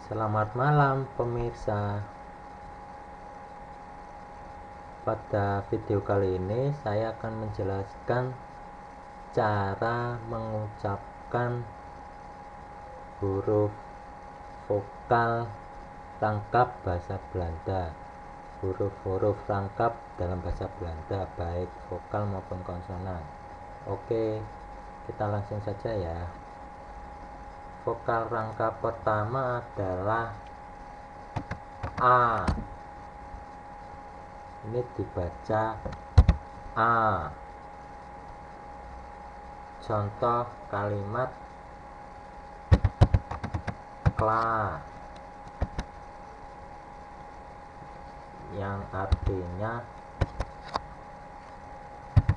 Selamat malam pemirsa. Pada video kali ini saya akan menjelaskan cara mengucapkan huruf vokal rangkap bahasa Belanda. Huruf-huruf rangkap dalam bahasa Belanda, baik vokal maupun konsonan. Oke, kita langsung saja ya. Vokal rangkap pertama adalah A. Ini dibaca A. Contoh kalimat kla, yang artinya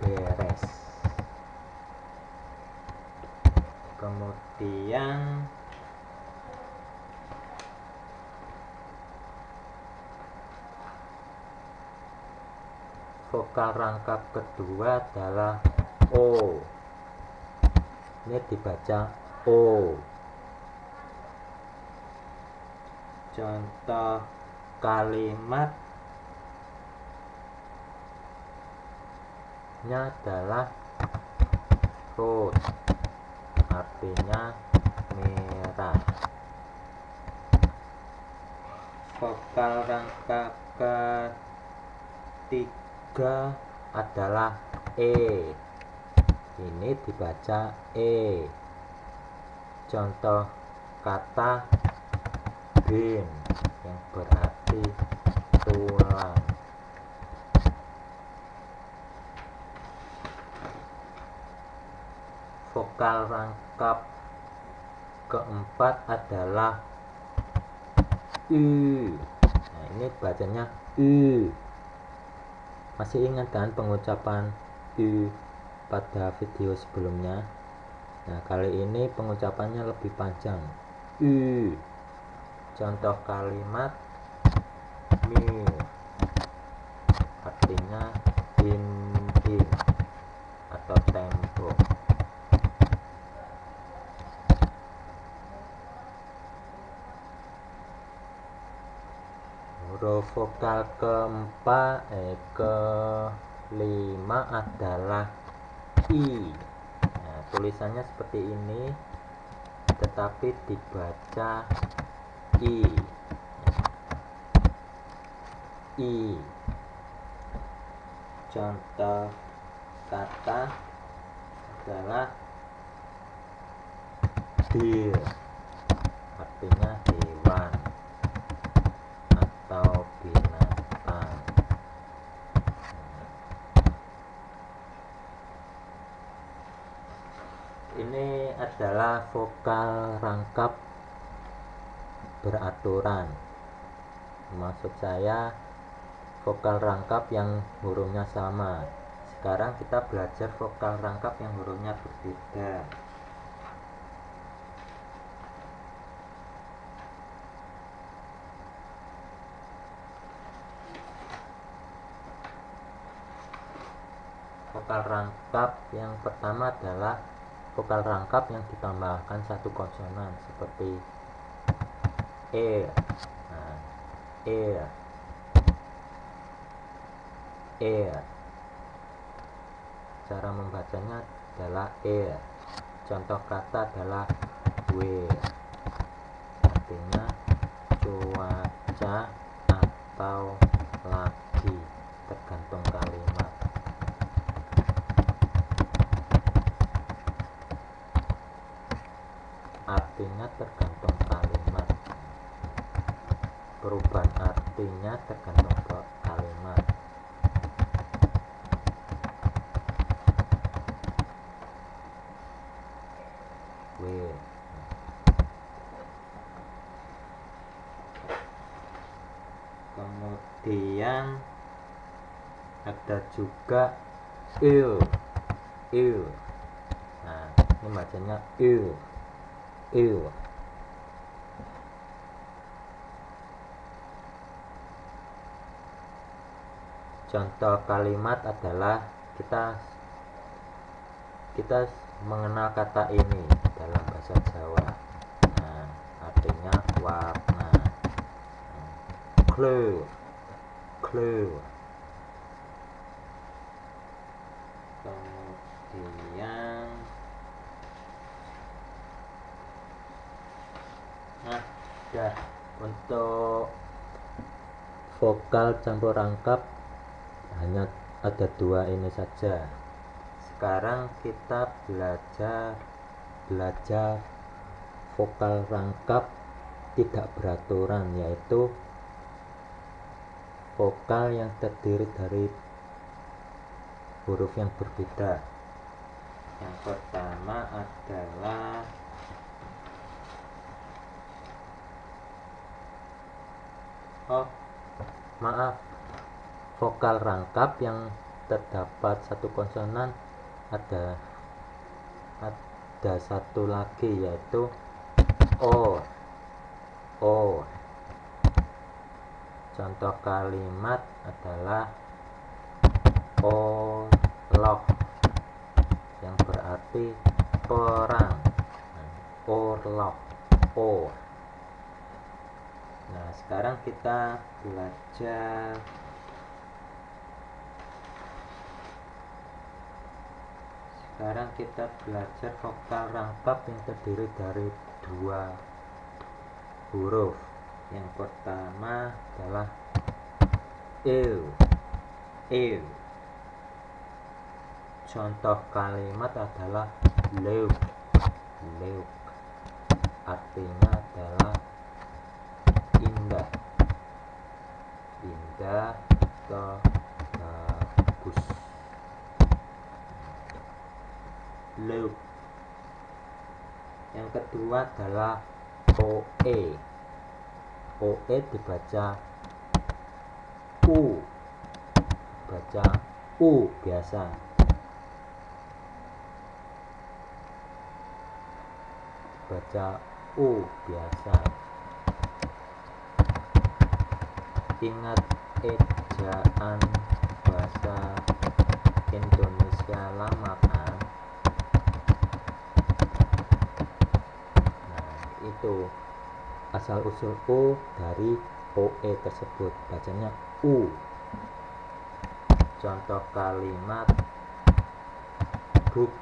beres. Kemudian vokal rangkap kedua adalah O. Ini dibaca O. Contoh kalimatnya adalah rose, artinya merah. Vokal rangkap ketiga adalah E. Ini dibaca E. Contoh kata bean, yang berarti tulang. Vokal rangkap keempat adalah U. Nah, ini bacanya U. Masih ingat kan pengucapan U pada video sebelumnya? Nah, kali ini pengucapannya lebih panjang. U. Contoh kalimat mil, artinya dinding atau tembok. Huruf vokal kelima adalah I. Nah, tulisannya seperti ini, tetapi dibaca I. I. Contoh kata adalah deer, artinya hewan atau binatang. Ini adalah vokal rangkap beraturan. Maksud saya vokal rangkap yang hurufnya sama. Sekarang kita belajar vokal rangkap yang hurufnya berbeda. Vokal rangkap yang pertama adalah vokal rangkap yang ditambahkan satu konsonan, seperti E. Nah, E. E. Cara membacanya adalah E. Contoh kata adalah W, artinya cuaca atau lagi, tergantung kalimat. Artinya tergantung kalimat. Perubahan artinya tergantung kalimat. W. Kemudian ada juga il. Il. Nah, ini bacanya il. Il. Contoh kalimat adalah kita mengenal kata ini dalam bahasa Jawa. Nah, artinya warna. clue, clue. Kemudian dah untuk vokal campur rangkap hanya ada 2 ini saja. Sekarang kita belajar vokal rangkap tidak beraturan, yaitu vokal yang terdiri dari huruf yang berbeda. Yang pertama adalah vokal rangkap yang terdapat satu konsonan ada satu lagi, yaitu O. Contoh kalimat adalah orlog, yang berarti perang. Orlog, O. Nah, sekarang kita belajar vokal rangkap yang terdiri dari 2 huruf. Yang pertama adalah ew. Contoh kalimat adalah look, artinya adalah indah atau bagus. Look. Yang kedua adalah OE dibaca U biasa. Ingat ejaan bahasa Indonesia lama kan? Nah, itu asal usul U dari OE tersebut, bacanya U. Contoh kalimat book,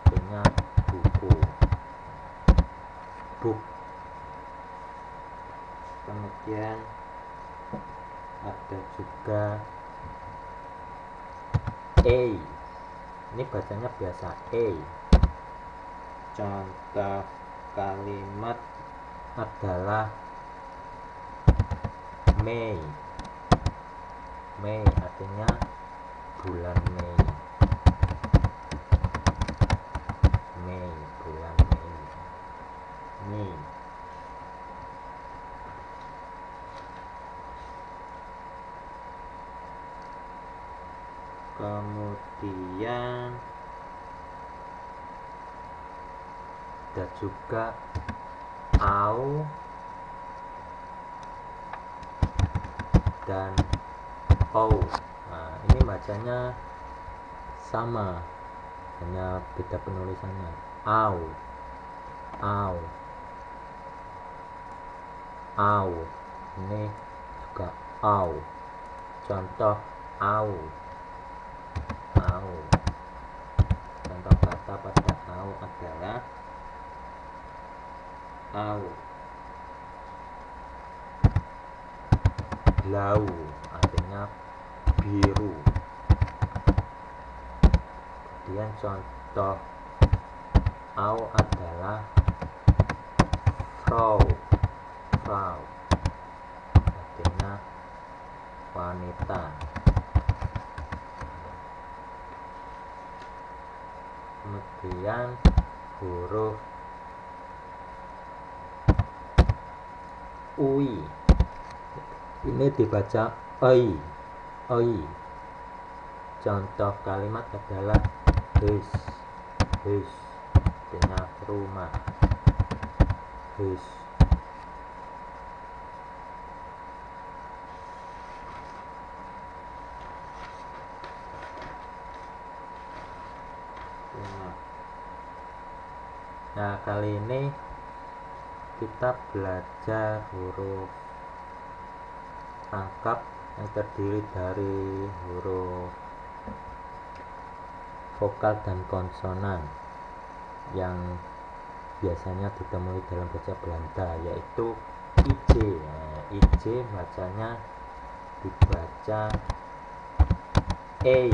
artinya buku. Book. Kemudian ada juga A. Ini bacanya biasa A. Contoh kalimat adalah Mei, artinya bulan Mei. Bulan Mei. Kemudian ada juga au dan ou. Nah, ini bacanya sama, hanya beda penulisannya. Au. Ini juga au. Contoh au. Contoh kata pada au adalah au. Blau, artinya biru. Kemudian contoh au adalah Frau, artinya wanita. Kemudian huruf UI, ini dibaca oi. Contoh kalimat adalah hus, artinya rumah. Hus. Nah, kali ini kita belajar huruf rangkap yang terdiri dari huruf vokal dan konsonan yang biasanya ditemui dalam bahasa Belanda, yaitu IJ. Nah, IJ bacanya dibaca E.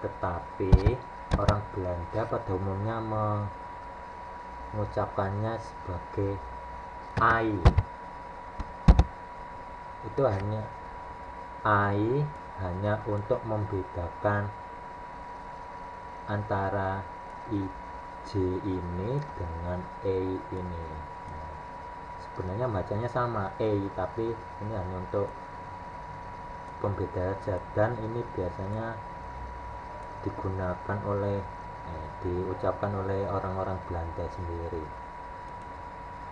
Tetapi orang Belanda pada umumnya mengucapkannya sebagai ai. Itu hanya ai hanya untuk membedakan antara IJ ini dengan E ini. Nah, sebenarnya bacanya sama E, tapi ini hanya untuk pembeda saja, dan ini biasanya diucapkan oleh orang-orang Belanda sendiri.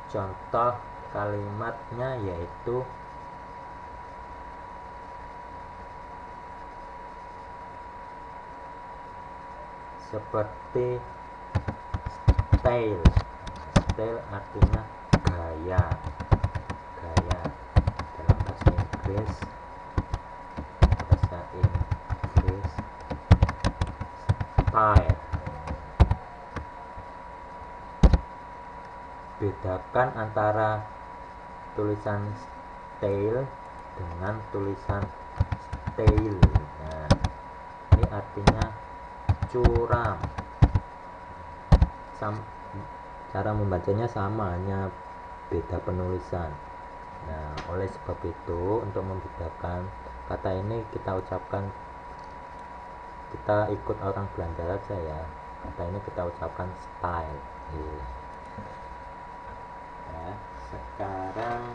Contoh kalimatnya yaitu seperti style. Style artinya gaya dalam bahasa Inggris style. Bedakan antara tulisan style dengan tulisan style. Nah, ini artinya curam. Cara membacanya sama, hanya beda penulisan. Nah, oleh sebab itu untuk membedakan kata ini kita ikut orang Belanda saja ya. Kata ini kita ucapkan style. Ya, sekarang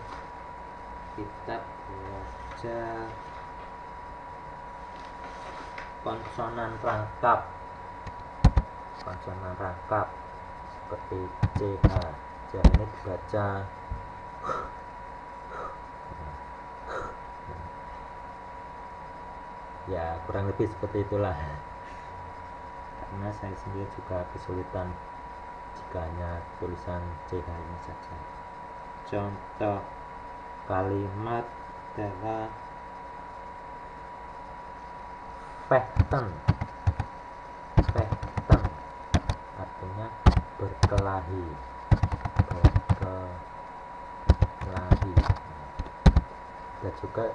kita belajar konsonan rangkap. Konsonan rangkap seperti CH. CH ini dibaca ya, kurang lebih seperti itulah, karena saya sendiri juga kesulitan jika hanya tulisan CH ini saja. Contoh kalimat adalah vechten artinya berkelahi. Ada juga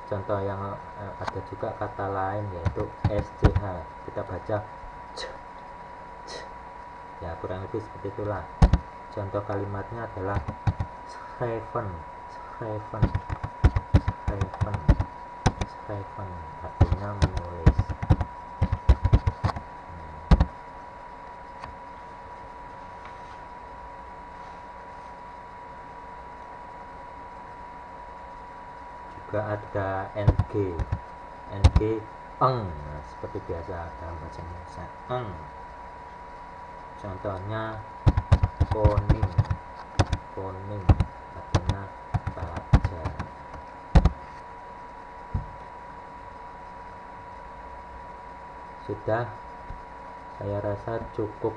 contoh yang ada juga kata lain yaitu SCH, kita baca ya, kurang lebih seperti itulah. Contoh kalimatnya adalah schrijven artinya menulis. Juga ada NG eng. Nah, seperti biasa dalam bahasa Indonesia eng. Contohnya koning artinya raja. Sudah, saya rasa cukup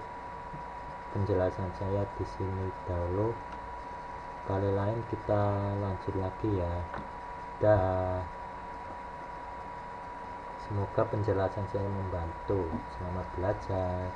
penjelasan saya di sini dahulu. Kali lain kita lanjut lagi ya. Semoga penjelasan saya membantu. Selamat belajar.